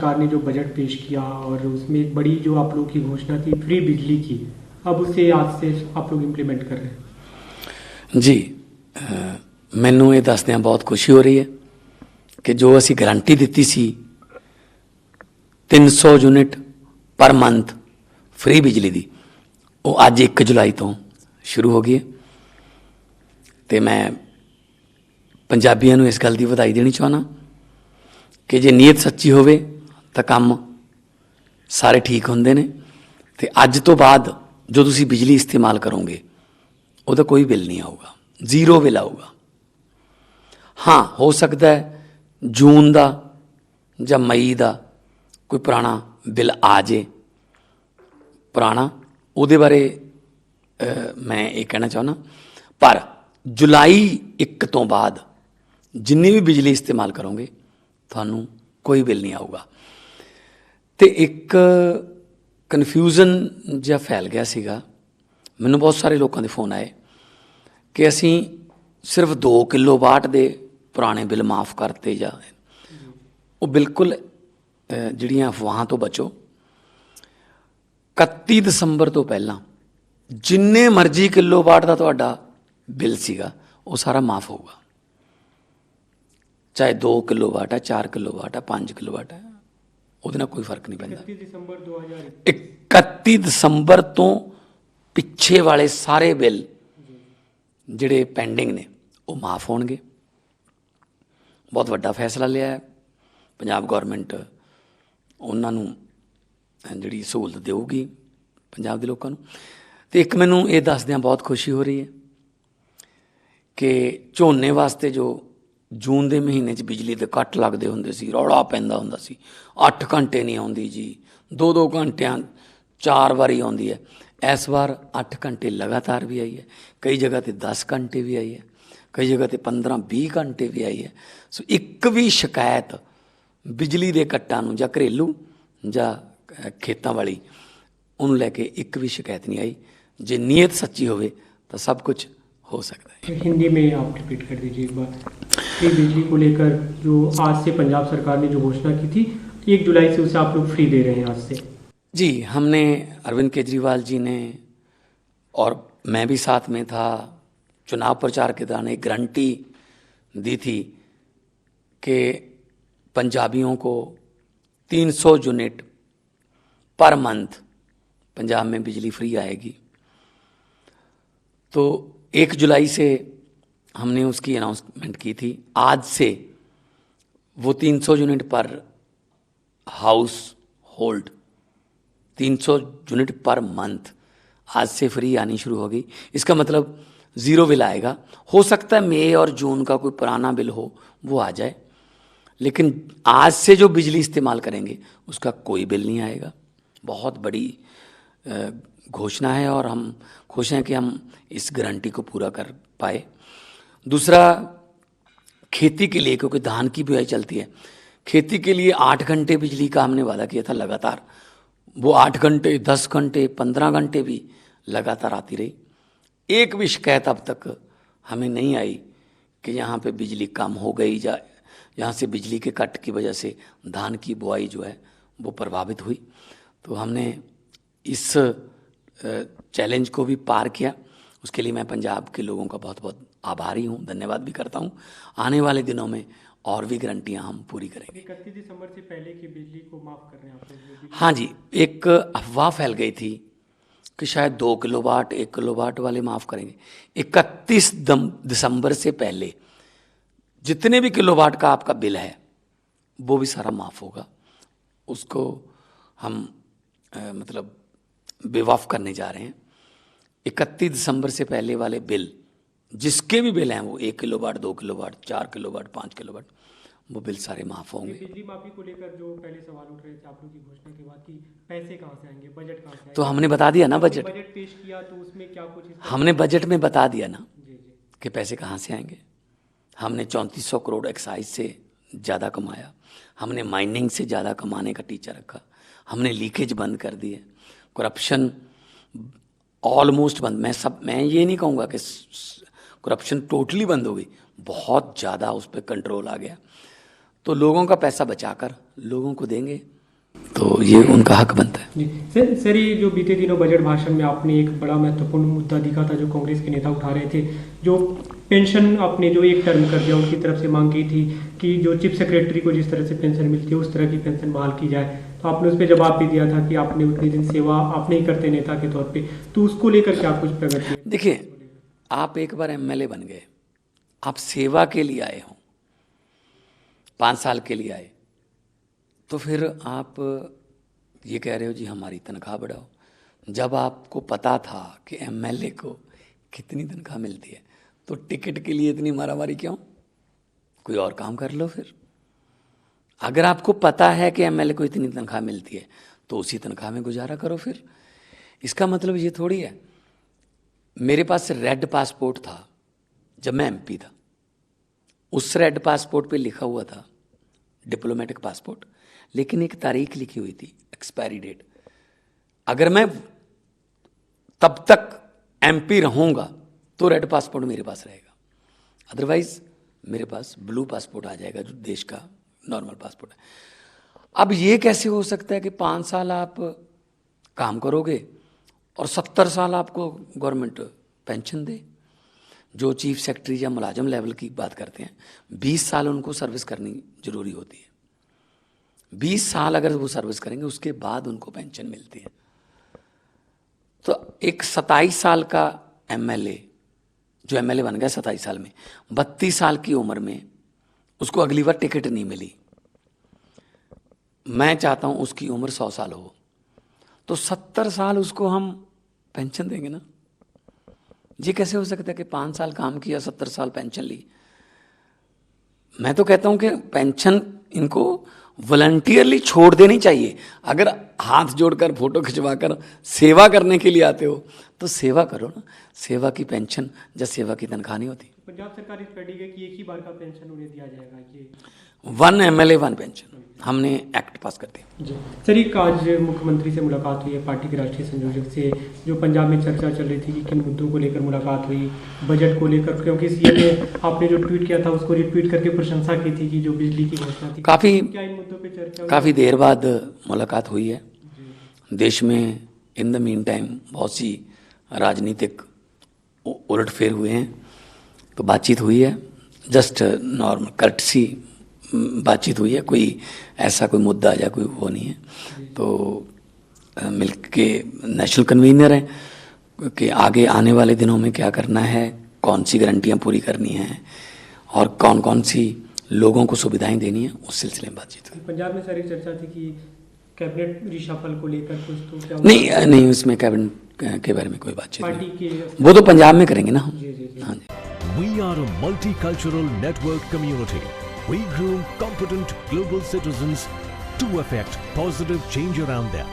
सरकार ने जो बजट पेश किया और उसमें एक बड़ी जो आप लोगों की घोषणा थी फ्री बिजली की, अब उसे आज से आप लोग इम्प्लीमेंट कर रहे हैं। जी, ਮੈਨੂੰ ਇਹ ਦੱਸਦਿਆਂ ਬਹੁਤ ਖੁਸ਼ੀ ਹੋ ਰਹੀ ਹੈ ਕਿ ਜੋ ਅਸੀਂ ਗਰੰਟੀ ਦਿੱਤੀ ਸੀ 300 ਯੂਨਿਟ ਪਰ ਮੰਥ ਫ੍ਰੀ ਬਿਜਲੀ ਦੀ, ਉਹ ਅੱਜ 1 ਜੁਲਾਈ ਤੋਂ ਸ਼ੁਰੂ ਹੋ ਗਈ ਹੈ। ਅਤੇ ਮੈਂ ਪੰਜਾਬੀਆਂ ਨੂੰ ਇਸ ਗੱਲ ਦੀ ਵਧਾਈ ਦੇਣੀ ਚਾਹੁੰਦਾ ਕਿ ਜੇ ਨੀਅਤ ਸੱਚੀ ਹੋਵੇ ਤਾਂ ਕੰਮ ਸਾਰੇ ਠੀਕ ਹੁੰਦੇ ਨੇ। ਅਤੇ ਅੱਜ ਤੋਂ ਬਾਅਦ ਜੋ ਤੁਸੀਂ ਬਿਜਲੀ ਇਸਤੇਮਾਲ ਕਰੋਗੇ ਉਹਦਾ ਕੋਈ ਬਿੱਲ ਨਹੀਂ ਆਊਗਾ, ਜ਼ੀਰੋ ਬਿੱਲ ਆਊਗਾ। ਹਾਂ, ਹੋ ਸਕਦਾ ਹੈ ਜੂਨ ਦਾ ਜਾਂ ਮਈ ਦਾ ਕੋਈ ਪੁਰਾਣਾ ਬਿੱਲ ਆ ਜੇ, ਪੁਰਾਣਾ, ਉਹਦੇ ਬਾਰੇ ਮੈਂ ਇਹ ਕਹਿਣਾ ਚਾਹੁੰਦਾ। ਪਰ ਜੁਲਾਈ 1 ਤੋਂ ਬਾਅਦ ਜਿੰਨੀ ਵੀ ਬਿਜਲੀ ਇਸਤੇਮਾਲ ਕਰੋਗੇ ਤੁਹਾਨੂੰ ਕੋਈ ਬਿੱਲ ਨਹੀਂ ਆਊਗਾ। ਅਤੇ ਇੱਕ ਕਨਫਿਊਜ਼ਨ ਜਿਹਾ ਫੈਲ ਗਿਆ ਸੀਗਾ, ਮੈਨੂੰ ਬਹੁਤ ਸਾਰੇ ਲੋਕਾਂ ਦੇ ਫੋਨ ਆਏ ਕਿ ਅਸੀਂ ਸਿਰਫ 2 ਕਿਲੋਵਾਟ ਦੇ ਪੁਰਾਣੇ ਬਿੱਲ ਮਾਫ ਕਰਤੇ ਜਾਂ ਉਹ ਬਿਲਕੁਲ ਜਿਹੜੀਆਂ ਅਫਵਾਹਾਂ ਤੋਂ ਬਚੋ। 31 ਦਸੰਬਰ ਤੋਂ ਪਹਿਲਾਂ ਜਿੰਨੇ ਮਰਜ਼ੀ ਕਿਲੋਵਾਟ ਦਾ ਤੁਹਾਡਾ ਬਿੱਲ ਸੀਗਾ ਉਹ ਸਾਰਾ ਮਾਫ ਹੋਊਗਾ, ਚਾਹੇ 2 ਕਿਲੋਵਾਟ ਹੈ, 4 ਕਿਲੋਵਾਟ ਹੈ, 5 ਕਿਲੋਵਾਟ ਹੈ, ਉਹਦੇ ਨਾਲ ਕੋਈ ਫਰਕ ਨਹੀਂ ਪੈਂਦਾ। 31 ਦਸੰਬਰ ਤੋਂ ਪਿੱਛੇ ਵਾਲੇ ਸਾਰੇ ਬਿੱਲ ਜਿਹੜੇ ਪੈਂਡਿੰਗ ਨੇ ਉਹ ਮਾਫ ਹੋਣਗੇ। ਬਹੁਤ ਵੱਡਾ ਫੈਸਲਾ ਲਿਆ ਹੈ ਪੰਜਾਬ ਗੌਰਮੈਂਟ, ਉਹਨਾਂ ਨੂੰ ਜਿਹੜੀ ਸਹੂਲਤ ਦੇਊਗੀ ਪੰਜਾਬ ਦੇ ਲੋਕਾਂ ਨੂੰ। ਅਤੇ ਇੱਕ ਮੈਨੂੰ ਇਹ ਦੱਸਦਿਆਂ ਬਹੁਤ ਖੁਸ਼ੀ ਹੋ ਰਹੀ ਹੈ ਕਿ ਝੋਨੇ ਵਾਸਤੇ ਜੋ ਜੂਨ ਦੇ ਮਹੀਨੇ 'ਚ ਬਿਜਲੀ ਦੇ ਕੱਟ ਲੱਗਦੇ ਹੁੰਦੇ ਸੀ, ਰੌਲਾ ਪੈਂਦਾ ਹੁੰਦਾ ਸੀ, 8 ਘੰਟੇ ਨਹੀਂ ਆਉਂਦੀ ਜੀ, 2-2 ਘੰਟਿਆਂ 4 ਵਾਰੀ ਆਉਂਦੀ ਹੈ। ਇਸ ਵਾਰ 8 ਘੰਟੇ ਲਗਾਤਾਰ ਵੀ ਆਈ ਹੈ, ਕਈ ਜਗ੍ਹਾ 'ਤੇ 10 ਘੰਟੇ ਵੀ ਆਈ ਹੈ, ਕਈ ਜਗ੍ਹਾ 'ਤੇ 15-20 ਘੰਟੇ ਵੀ ਆਈ ਹੈ। ਸੋ ਇੱਕ ਵੀ ਸ਼ਿਕਾਇਤ ਬਿਜਲੀ ਦੇ ਕੱਟਾਂ ਨੂੰ ਜਾਂ ਘਰੇਲੂ ਜਾਂ ਖੇਤਾਂ ਵਾਲੀ ਉਹਨੂੰ ਲੈ ਕੇ ਇੱਕ ਵੀ शिकायत नहीं आई। जे नीयत सच्ची होवे तो सब कुछ हो सकता है। हिंदी में आप रिपीट कर दीजिए एक बार, फ्री बिजली को लेकर जो आज से पंजाब सरकार ने जो घोषणा की थी 1 जुलाई से उसे आप लोग फ्री दे रहे हैं आज से। जी, हमने अरविंद केजरीवाल जी ने और मैं भी साथ में था, चुनाव प्रचार के दौरान एक गारंटी दी थी कि पंजाबियों को 300 यूनिट पर मंथ पंजाब में बिजली फ्री आएगी। तो 1 जुलाई से हमने उसकी अनाउंसमेंट की थी। आज से वो 300 यूनिट पर house hold, 300 unit per month आज से फ्री आनी शुरू हो गई। इसका मतलब ज़ीरो बिल आएगा। हो सकता है मई और जून का कोई पुराना बिल हो वो आ जाए, लेकिन आज से जो बिजली इस्तेमाल करेंगे उसका कोई बिल नहीं आएगा। बहुत बड़ी घोषणा है और हम खुश हैं कि हम इस गारंटी को पूरा कर पाए। दूसरा, खेती के लिए, क्योंकि धान की बुआई चलती है, खेती के लिए 8 घंटे बिजली का हमने वादा किया था लगातार। वो 8 घंटे, 10 घंटे, 15 घंटे भी लगातार आती रही। एक भी शिकायत अब तक हमें नहीं आई कि यहाँ पे बिजली कम हो गई या यहाँ से बिजली के कट की वजह से धान की बुआई जो है वो प्रभावित हुई। तो हमने इस चैलेंज को भी पार किया। उसके लिए मैं पंजाब के लोगों का बहुत बहुत आभारी हूँ, धन्यवाद भी करता हूँ। आने वाले दिनों में और भी गारंटियाँ हम पूरी करेंगे। 31 दिसंबर से पहले की बिजली को माफ़ कर रहे हैं आप लोग? हाँ जी, एक अफवाह फैल गई थी कि शायद 2 किलोवाट 1 किलोवाट वाले माफ़ करेंगे। 31 दिसंबर से पहले जितने भी किलोवाट का आपका बिल है वो भी सारा माफ़ होगा। उसको हम मतलब बेवफ करने जा रहे हैं। 31 दिसंबर से पहले वाले बिल, जिसके भी बिल हैं, वो 1 किलोवाट, 2 किलोवाट, 4 किलोवाट, 5 किलोवाट, वो बिल सारे माफ़ होंगे। बिजली माफी को लेकर जो पहले सवाल उठ रहे थे आप लोग की घोषणा के बाद कि पैसे कहाँ से आएंगे, बजट कहाँ से आएंगे, तो हमने बता दिया ना, बजट पेश किया तो उसमें क्या कुछ हमने बजट में बता दिया ना जी कि पैसे कहाँ से आएंगे। हमने 3400 करोड़ एक्साइज से ज़्यादा कमाया, हमने माइनिंग से ज़्यादा कमाने का टीचर रखा, हमने लीकेज बंद कर दी है, करप्शन ऑलमोस्ट बंद। मैं ये नहीं कहूँगा कि करप्शन टोटली बंद हो गई, बहुत ज़्यादा उस पर कंट्रोल आ गया। तो लोगों का पैसा बचाकर लोगों को देंगे, तो ये उनका हक बनता है। जी सर, ये जो बीते दिनों बजट भाषण में आपने एक बड़ा महत्वपूर्ण मुद्दा दिखा था जो कांग्रेस के नेता उठा रहे थे, जो पेंशन आपने जो एक टर्म कर दिया, उनकी तरफ से मांग की थी कि जो चीफ सेक्रेटरी को जिस तरह से पेंशन मिलती है उस तरह की पेंशन बहाल की जाए। तो आपने उस पर जवाब भी दिया था कि आपने उतने दिन सेवा आप नहीं करते नेता के तौर पे, तो उसको लेकर क्या कुछ प्रगति? देखिए, आप एक बार एमएलए बन गए, आप सेवा के लिए आए हो, 5 साल के लिए आए, तो फिर आप ये कह रहे हो जी हमारी तनख्वाह बढ़ाओ। जब आपको पता था कि एमएलए को कितनी तनख्वाह मिलती है, तो टिकट के लिए इतनी मारामारी क्यों? कोई और काम कर लो फिर। अगर आपको पता है कि एमएलए को इतनी तनख्वाह मिलती है, तो उसी तनख्वाह में गुजारा करो फिर। इसका मतलब ये थोड़ी है। मेरे पास रेड पासपोर्ट था जब मैं एमपी था, उस रेड पासपोर्ट पे लिखा हुआ था डिप्लोमेटिक पासपोर्ट, लेकिन एक तारीख लिखी हुई थी, एक्सपायरी डेट। अगर मैं तब तक एमपी रहूंगा तो रेड पासपोर्ट मेरे पास रहेगा, अदरवाइज मेरे पास ब्लू पासपोर्ट आ जाएगा जो देश का नॉर्मल पासपोर्ट है। अब ये कैसे हो सकता है कि 5 साल आप काम करोगे और 70 साल आपको गवर्नमेंट पेंशन दे? जो चीफ सेक्रेटरी या मुलाजम लेवल की बात करते हैं, 20 साल उनको सर्विस करनी जरूरी होती है। 20 साल अगर वो सर्विस करेंगे उसके बाद उनको पेंशन मिलती है। तो एक 27 साल का एमएलए जो एमएलए बन गया 27 साल में, 32 साल की उम्र में उसको अगली बार टिकट नहीं मिली। मैं चाहता हूं उसकी उम्र 100 साल हो, तो 70 साल उसको हम पेंशन देंगे ना। ये कैसे हो सकता है कि 5 साल काम किया, 70 साल पेंशन ली? मैं तो कहता हूं कि पेंशन इनको वॉलंटियरली छोड़ देनी चाहिए। अगर हाथ जोड़कर फोटो खिंचवाकर सेवा करने के लिए आते हो तो सेवा करो ना। सेवा की पेंशन या सेवा की तनख्वाह नहीं होती। पंजाब सरकार इस पर अड़ी है कि एक ही बार का पेंशन उन्हें दिया जाएगा। ये 1 एमएलए 1 पेंशन हमने एक्ट पास कर दिया। जी सर, एक आज मुख्यमंत्री से मुलाकात हुई है, पार्टी के राष्ट्रीय संयोजक से, जो पंजाब में चर्चा चल रही थी कि किन मुद्दों को लेकर मुलाकात हुई, बजट को लेकर, क्योंकि सीएम ने आपने जो ट्वीट किया था उसको रिट्वीट करके प्रशंसा की थी कि जो बिजली की घोषणा थी। काफी क्या इन मुद्दों पे चर्चा? काफी देर बाद मुलाकात हुई है। देश में इन द मीन टाइम बहुत सी राजनीतिक उलटफेर हुए हैं, तो बातचीत हुई है, जस्ट नॉर्मल कर्टसी बातचीत हुई है। कोई ऐसा कोई मुद्दा या कोई वो नहीं है। तो मिलके नेशनल कन्वीनर हैं कि आगे आने वाले दिनों में क्या करना है, कौन सी गारंटियां पूरी करनी है और कौन कौन सी लोगों को सुविधाएं देनी है, उस सिलसिले में बातचीत हुई। पंजाब में सारी चर्चा थी कि कैबिनेट रिशफल को लेकर कुछ, तो क्या नहीं उसमें कैबिनेट के बारे में कोई बातचीत पार्टी नहीं, के वो तो पंजाब में करेंगे ना हम। हाँ जी। We are a multicultural network community. We groom competent global citizens to effect positive change around them.